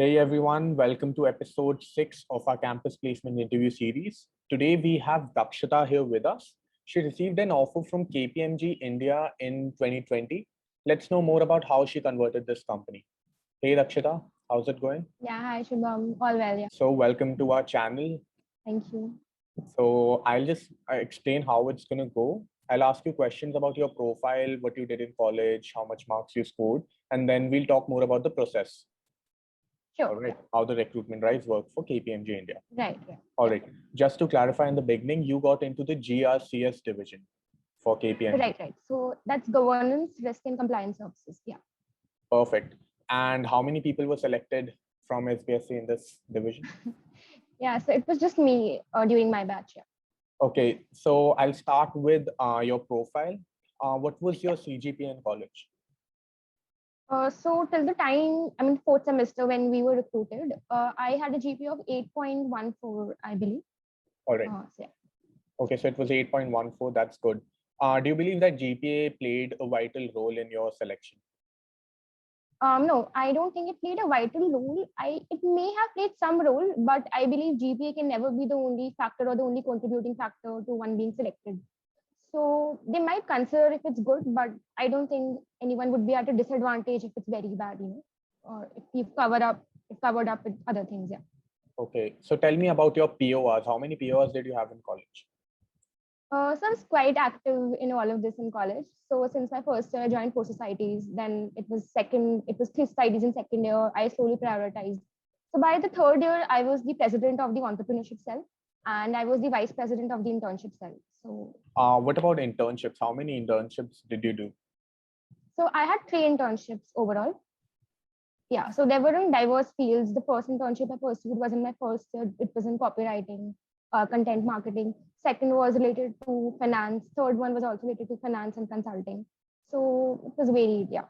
Hey everyone, welcome to episode 6 of our campus placement interview series. Today we have Dakshata here with us. She received an offer from KPMG India in 2020. Let's know more about how she converted this company. Hey Dakshata, how's it going? Yeah, hi Shubham. All well, yeah. So welcome to our channel. Thank you. So I'll just explain how it's going to go. I'll ask you questions about your profile, what you did in college, how much marks you scored, and then we'll talk more about the process. Sure. All right, how the recruitment drives work for KPMG India. Right. All right, just to clarify in the beginning, you got into the GRCS division for KPMG. Right. So that's governance, risk, and compliance services. Yeah. Perfect. And how many people were selected from SBSC in this division? Yeah. So it was just me during my batch. Yeah. Okay, so I'll start with your profile. What was your CGPA in college? So till the time, fourth semester when we were recruited, I had a GPA of 8.14, I believe. All right. So yeah. Okay, so it was 8.14. That's good. Do you believe that GPA played a vital role in your selection? No, I don't think it played a vital role. It may have played some role, but I believe GPA can never be the only factor or the only contributing factor to one being selected. So they might consider if it's good, but I don't think anyone would be at a disadvantage if it's very bad, or if you've covered up with other things. Yeah. Okay, so tell me about your PORs. How many PORs did you have in college? So I was quite active in all of this in college. So since my first year, I joined 4 societies. Then it was 3 societies in second year. I slowly prioritized. So by the third year, I was the president of the entrepreneurship cell, and I was the vice president of the internship cell. So what about internships? How many internships did you do? So I had 3 internships overall. Yeah, so they were in diverse fields. The first internship I pursued was in my first year. It was in copywriting, content marketing. Second was related to finance. Third one was also related to finance and consulting. So it was varied, yeah.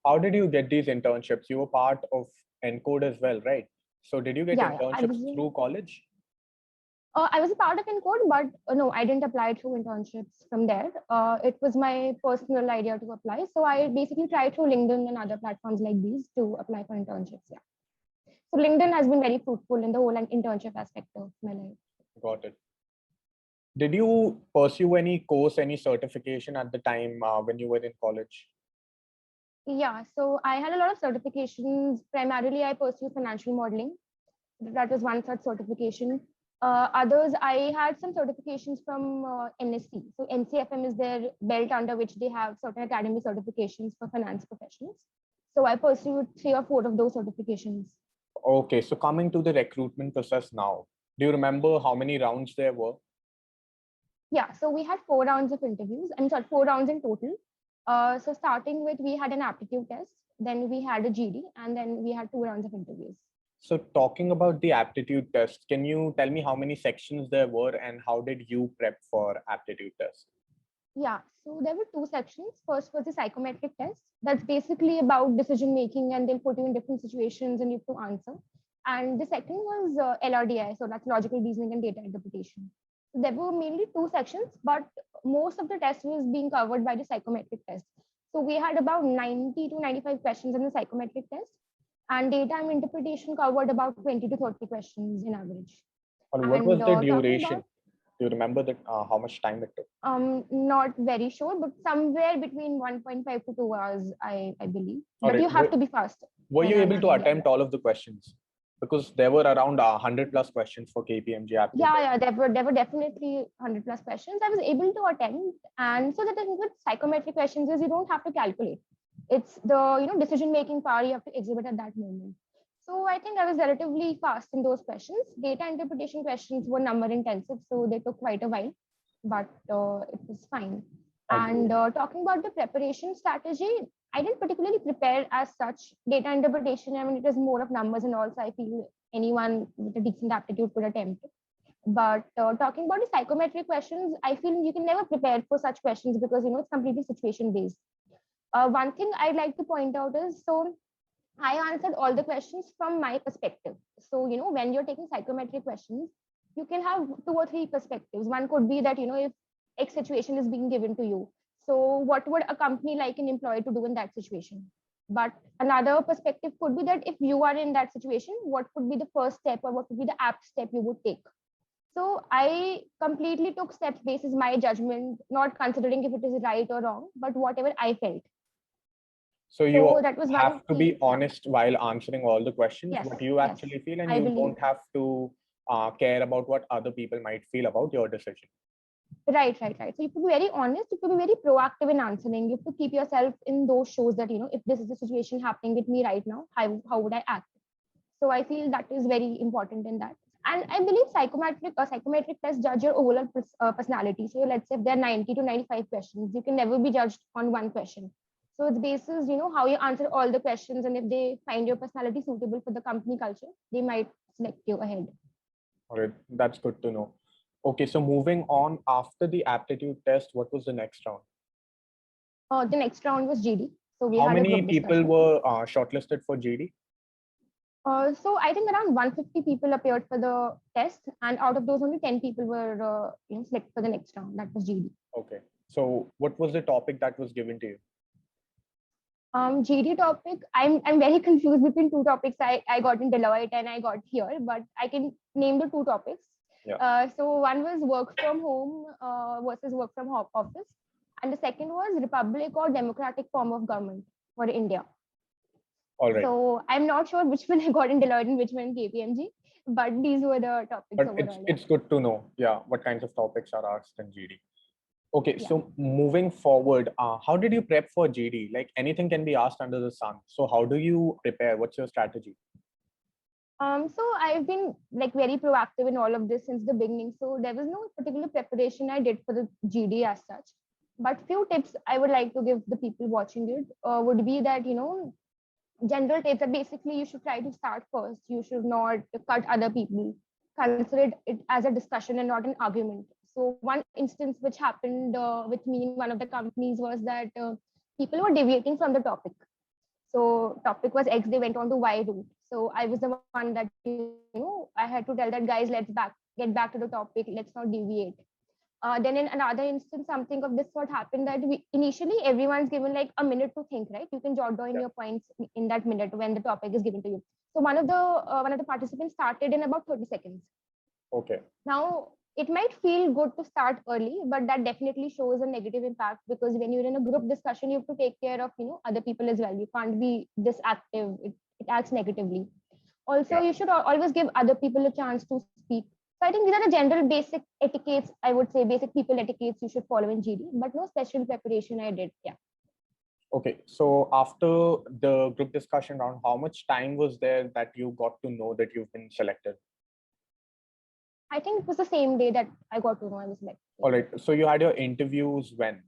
How did you get these internships? You were part of Encode as well, right? So did you get internships through college? I was a part of Encode, but no, I didn't apply through internships from there. It was my personal idea to apply. So I basically tried through LinkedIn and other platforms like these to apply for internships, yeah. So LinkedIn has been very fruitful in the whole internship aspect of my life. Got it. Did you pursue any course, any certification at the time when you were in college? Yeah, so I had a lot of certifications. Primarily, I pursued financial modeling. That was one such certification. Others, I had some certifications from NSC. So NCFM is their belt under which they have certain academy certifications for finance professionals. So I pursued 3 or 4 of those certifications. Okay, so coming to the recruitment process now, do you remember how many rounds there were? Yeah, so we had 4 rounds of interviews. 4 rounds in total. So starting with, we had an aptitude test, then we had a GD, and then we had 2 rounds of interviews. So talking about the aptitude test, can you tell me how many sections there were and how did you prep for aptitude test? Yeah, so there were 2 sections. First was the psychometric test. That's basically about decision making, and they'll put you in different situations and you have to answer. And the second was LRDI, so that's logical reasoning and data interpretation. So there were mainly 2 sections, but most of the test was being covered by the psychometric test. So we had about 90 to 95 questions in the psychometric test, and data interpretation covered about 20 to 30 questions in average. And what was the duration? Do you remember that how much time it took? Not very sure, but somewhere between 1.5 to 2 hours, I believe. But you have to be fast. Were you able to attempt all of the questions? Because there were around 100 plus questions for KPMG aptitude. Yeah, there were definitely 100 plus questions. I was able to attempt, and so the thing with psychometric questions is you don't have to calculate. It's the decision making power you have to exhibit at that moment. So I think I was relatively fast in those questions. Data interpretation questions were number intensive, so they took quite a while, but it was fine. And talking about the preparation strategy, I didn't particularly prepare as such. Data interpretation, it was more of numbers and also I feel anyone with a decent aptitude could attempt it. But talking about the psychometric questions, I feel you can never prepare for such questions because it's completely situation based. One thing I'd like to point out is, so I answered all the questions from my perspective. So, when you're taking psychometric questions, you can have 2 or 3 perspectives. One could be that, if X situation is being given to you, so what would a company like an employee to do in that situation? But another perspective could be that if you are in that situation, what would be the first step or what would be the apt step you would take? So I completely took steps based on my judgment, not considering if it is right or wrong, but whatever I felt. So So you that was one have to be thing. Yeah. honest while answering all the questions, Yes, what you yes, actually feel, and I you believe. don't have to care about what other people might feel about your decision. Right. So you have to be very honest, you have to be very proactive in answering. You have to keep yourself in those shoes that, if this is the situation happening with me right now, how would I act? So I feel that is very important in that. And I believe psychometric tests judge your overall personality. So let's say if there are 90 to 95 questions, you can never be judged on one question. So it's basis, how you answer all the questions, and if they find your personality suitable for the company culture, they might select you ahead. All right, that's good to know. Okay, so moving on, after the aptitude test, what was the next round? The next round was GD. So we How had a many group people discussion. were shortlisted for GD? So I think around 150 people appeared for the test, and out of those, only 10 people were selected for the next round. That was GD. Okay, so what was the topic that was given to you? GD topic, I'm very confused between two topics. I got in Deloitte and I got here, but I can name the two topics. Yeah. So one was work from home versus work from office, and the second was republic or democratic form of government for India. All right. So I'm not sure which one I got in Deloitte and which one in KPMG, but these were the topics But overall. it's good to know, yeah, what kinds of topics are asked in GD. Okay, Yeah. so moving forward, how did you prep for GD? Like anything can be asked under the sun. So how do you prepare? What's your strategy? So I've been like very proactive in all of this since the beginning. So there was no particular preparation I did for the GD as such. But few tips I would like to give the people watching it would be that, general tips that basically you should try to start first. You should not cut other people. Consider it as a discussion and not an argument. So one instance which happened with me in one of the companies was that people were deviating from the topic. So topic was X, they went on to Y route. So I was the one that, I had to tell that guys, get back to the topic. Let's not deviate. Then in another instance, something of this sort happened that initially everyone's given like a minute to think, right? You can jot down your points in that minute when the topic is given to you. So one of the participants started in about 30 seconds. Okay. Now it might feel good to start early, but that definitely shows a negative impact, because when you're in a group discussion, you have to take care of other people as well. You can't be this active. It acts negatively. Also, you should always give other people a chance to speak. So I think these are the general basic etiquettes, I would say, basic people etiquettes you should follow in GD, but no special preparation I did. Yeah. Okay, so after the group discussion round, how much time was there that you got to know that you've been selected? I think it was the same day that I got to know I was selected. All right, so you had your interviews when?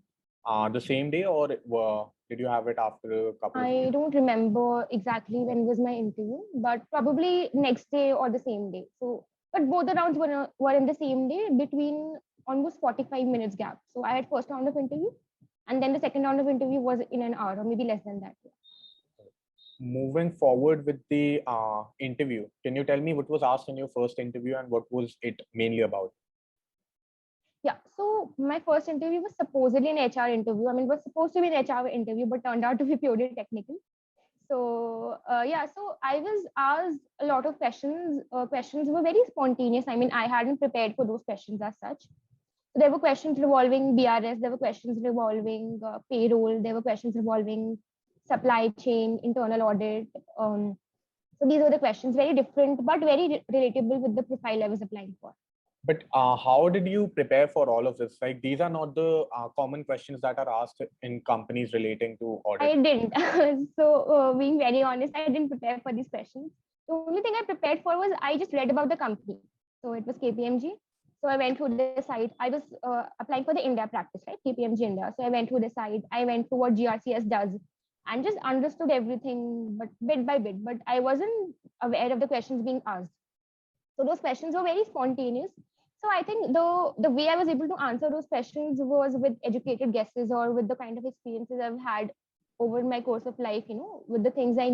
The same day, or did you have it after a couple of days? I don't remember exactly when was my interview, but probably next day or the same day. So, but both the rounds were in the same day between almost 45 minutes gap. So I had first round of interview, and then the second round of interview was in an hour or maybe less than that. Moving forward with the interview, can you tell me what was asked in your first interview and what was it mainly about? Yeah, so my first interview was supposedly an HR interview. I mean, it was supposed to be an HR interview, but turned out to be purely technical. So so I was asked a lot of questions. Questions were very spontaneous. I mean, I hadn't prepared for those questions as such. So there were questions revolving BRS. There were questions revolving payroll. There were questions revolving supply chain, internal audit. So these were the questions, very different, but very relatable with the profile I was applying for. But how did you prepare for all of this? Like, these are not the common questions that are asked in companies relating to audit. I didn't. So being very honest, I didn't prepare for these questions. The only thing I prepared for was I just read about the company. So it was KPMG. So I went through the site. I was applying for the India practice, right? KPMG India. So I went through the site. I went through what GRCS does and just understood everything, but bit by bit. But I wasn't aware of the questions being asked. So those questions were very spontaneous. So I think the way I was able to answer those questions was with educated guesses or with the kind of experiences I've had over my course of life, with the things I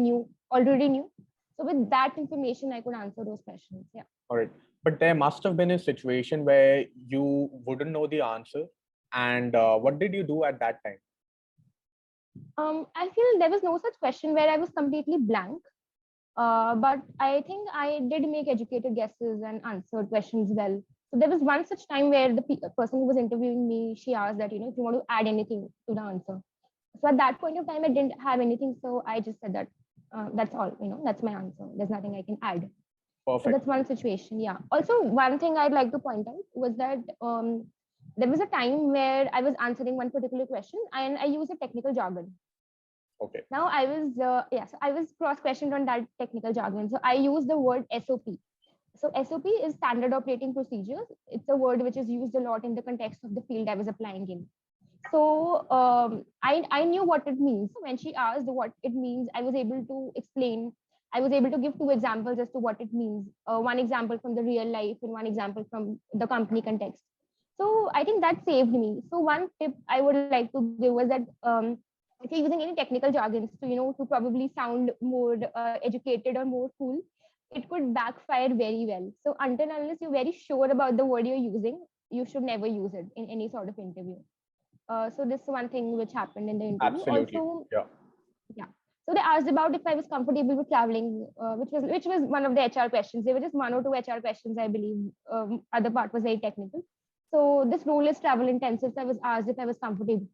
already knew. So with that information, I could answer those questions. Yeah. All right. But there must have been a situation where you wouldn't know the answer. And what did you do at that time? I feel there was no such question where I was completely blank. But I think I did make educated guesses and answered questions well. So there was one such time where the person who was interviewing me, she asked that, if you want to add anything to the answer. So at that point of time, I didn't have anything. So I just said that that's all, that's my answer. There's nothing I can add. So Perfect. that's one situation. Yeah. Also, one thing I'd like to point out was that there was a time where I was answering one particular question and I used a technical jargon. Okay. Now I was cross questioned on that technical jargon. So I use the word SOP. So SOP is standard operating procedures. It's a word which is used a lot in the context of the field I was applying in. So I knew what it means. When she asked what it means, I was able to explain. I was able to give two examples as to what it means. One example from the real life and one example from the company context. So I think that saved me. So one tip I would like to give was that if you're using any technical jargons to to probably sound more educated or more cool, it could backfire very well. So until unless you're very sure about the word you're using, you should never use it in any sort of interview. So this is one thing which happened in the interview. Absolutely. Also, Yeah. yeah. So they asked about if I was comfortable with traveling, which was one of the HR questions. There were just one or two HR questions, I believe. Other part was very technical. So this role is travel intensive. So I was asked if I was comfortable,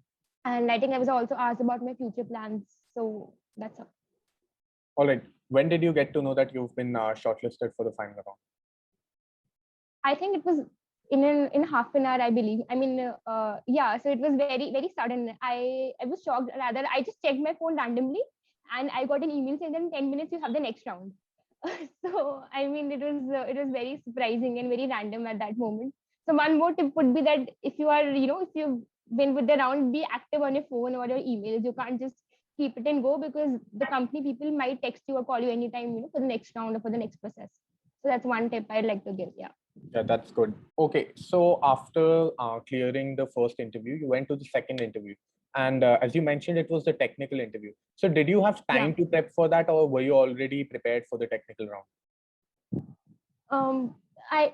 and I think I was also asked about my future plans. So that's all. All right. When did you get to know that you've been shortlisted for the final round? I think it was in half an hour, I believe. I mean, yeah. So it was very sudden. I was shocked. Rather, I just checked my phone randomly, and I got an email saying that in 10 minutes you have the next round. So I mean, it was very surprising and very random at that moment. So one more tip would be that if you are if you've been with the round, be active on your phone or your emails. You can't just keep it and go because the company people might text you or call you anytime for the next round or for the next process. So that's one tip I'd like to give. Yeah. Yeah, that's good. Okay, so after clearing the first interview, you went to the second interview. And as you mentioned, it was the technical interview. So did you have Yeah. time to prep for that, or were you already prepared for the technical round?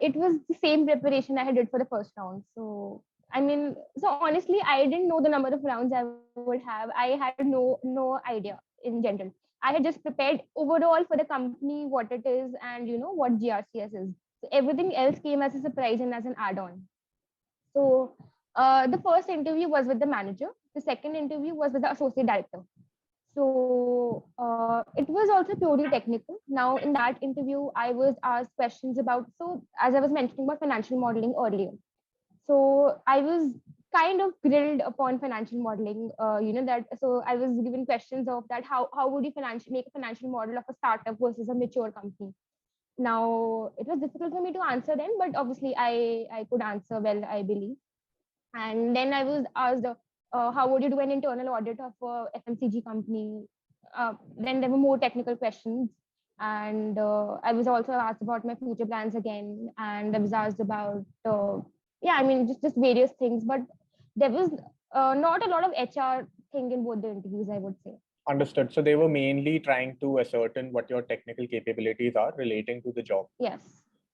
It was the same preparation I had did for the first round. So I mean, so honestly, I didn't know the number of rounds I would have. I had no idea in general. I had just prepared overall for the company, what it is, and what GRCS is. So everything else came as a surprise and as an add-on. So the first interview was with the manager. The second interview was with the associate director. So it was also purely technical. Now, in that interview, I was asked questions about, so as I was mentioning about financial modeling earlier. So I was kind of grilled upon financial modeling, so I was given questions of that, how would you make a financial model of a startup versus a mature company? Now, it was difficult for me to answer then, but obviously I could answer well, I believe. And then I was asked, how would you do an internal audit of a FMCG company? Then there were more technical questions. And I was also asked about my future plans again. And I was asked about, yeah, I mean, just various things. But there was not a lot of HR thing in both the interviews, I would say. Understood. So they were mainly trying to ascertain what your technical capabilities are relating to the job. Yes.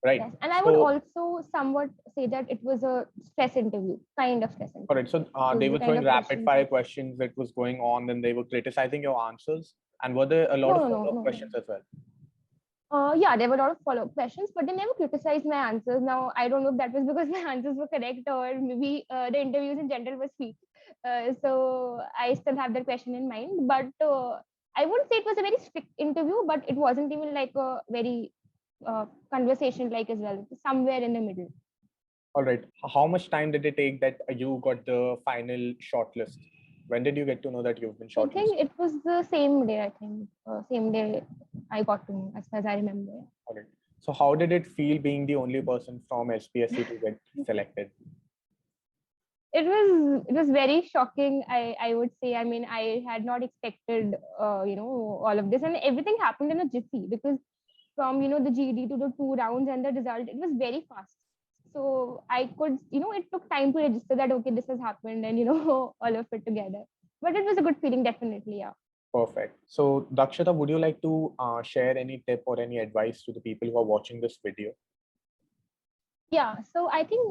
Right. Yes. And I would also somewhat say that it was a stress interview, kind of stress interview. All right. So they were throwing rapid fire questions that was going on, then they were criticizing your answers. And were there a lot of follow-up questions as well? Yeah, there were a lot of follow-up questions, but they never criticized my answers. Now, I don't know if that was because my answers were correct or maybe the interviews in general were sweet. So I still have that question in mind. But I wouldn't say it was a very strict interview, but it wasn't even like a very conversation like as well. Somewhere in the middle. All right. How much time did it take that you got the final shortlist? When did you get to know that you've been shortlisted? I think it was the same day. I think same day I got to know, as far as I remember. All right. So how did it feel being the only person from SBSC to get selected? It was very shocking. I would say. I mean, I had not expected all of this, and everything happened in a jiffy because from the GD to the 2 rounds and the result, it was very fast. So I could it took time to register that okay, this has happened, and all of it together. But it was a good feeling, definitely. Yeah. Perfect. So Dakshata, would you like to share any tip or any advice to the people who are watching this video? Yeah, so I think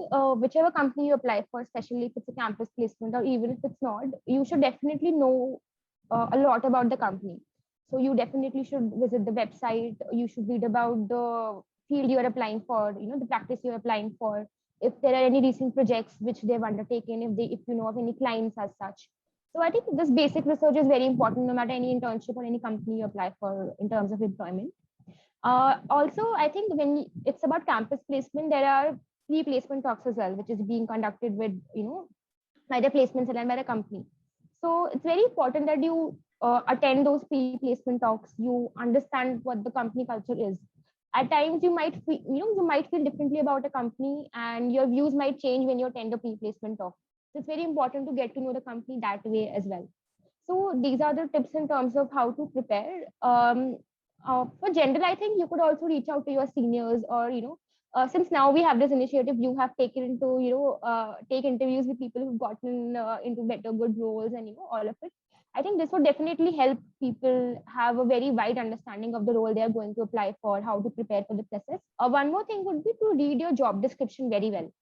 whichever company you apply for, especially if it's a campus placement or even if it's not, you should definitely know a lot about the company. So you definitely should visit the website. You should read about the field you are applying for, the practice you're applying for. If there are any recent projects which they've undertaken, if you know of any clients as such. So I think this basic research is very important no matter any internship or any company you apply for in terms of employment. Also, I think when it's about campus placement, there are pre-placement talks as well, which is being conducted with, by the placement cell and by the company. So it's very important that you attend those pre-placement talks. You understand what the company culture is. At times, you might feel differently about a company, and your views might change when you attend a pre-placement talk. So it's very important to get to know the company that way as well. So these are the tips in terms of how to prepare. For general, I think you could also reach out to your seniors, or since now we have this initiative, you have taken to take interviews with people who've gotten into better good roles, and all of it. I think this would definitely help people have a very wide understanding of the role they are going to apply for, how to prepare for the process. One more thing would be to read your job description very well.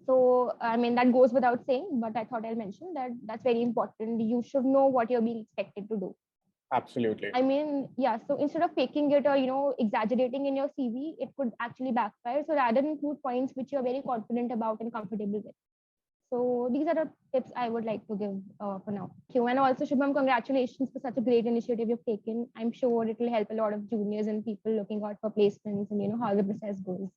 So, I mean, that goes without saying, but I thought I'll mention that that's very important. You should know what you're being expected to do. Absolutely. I mean, yeah. So instead of faking it or, exaggerating in your CV, it could actually backfire. So rather include points which you're very confident about and comfortable with. So these are the tips I would like to give for now. Thank you. And also, Shubham, congratulations for such a great initiative you've taken. I'm sure it will help a lot of juniors and people looking out for placements and, how the process goes.